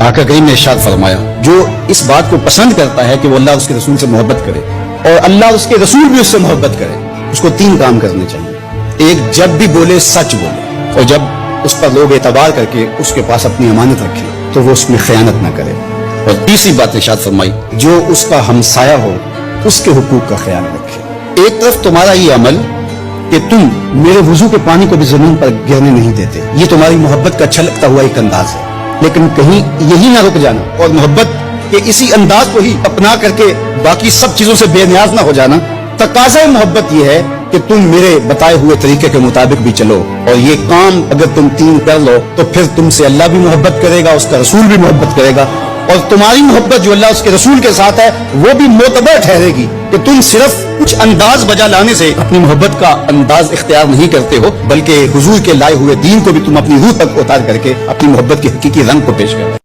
आका करीम ने इरशाद फरमाया, जो इस बात को पसंद करता है कि वो अल्लाह उसके रसूल से मोहब्बत करे और अल्लाह उसके रसूल भी उससे मोहब्बत करे, उसको 3 काम करने चाहिए। एक, जब भी बोले सच बोले, और जब उस पर लोग एतबार करके उसके पास अपनी अमानत रखे तो वो उसमें खयानत न करे। और तीसरी बात इरशाद फरमाई, जो उसका हमसाया हो उसके हुकूक का ख्याल रखे। एक तरफ तुम्हारा ये अमल कि तुम मेरे वुजू के पानी को भी जमीन पर गिरने नहीं देते, ये तुम्हारी मोहब्बत का छलकता हुआ एक अंदाज है, लेकिन कहीं यही ना रुक जाना और मोहब्बत के इसी अंदाज को ही अपना करके बाकी सब चीजों से बेनियाज ना हो जाना। तकाज़ा मोहब्बत ये है कि तुम मेरे बताए हुए तरीके के मुताबिक भी चलो, और ये काम अगर तुम 3 कर लो तो फिर तुमसे अल्लाह भी मोहब्बत करेगा, उसका रसूल भी मोहब्बत करेगा, और तुम्हारी मोहब्बत जो अल्लाह उसके रसूल के साथ है वो भी मोतबर ठहरेगी कि तुम सिर्फ कुछ अंदाज बजा लाने से अपनी मोहब्बत का अंदाज इख्तियार नहीं करते हो, बल्कि हुजूर के लाए हुए दीन को भी तुम अपनी रूह तक उतार करके अपनी मोहब्बत के हकीकी रंग को पेश करते हो।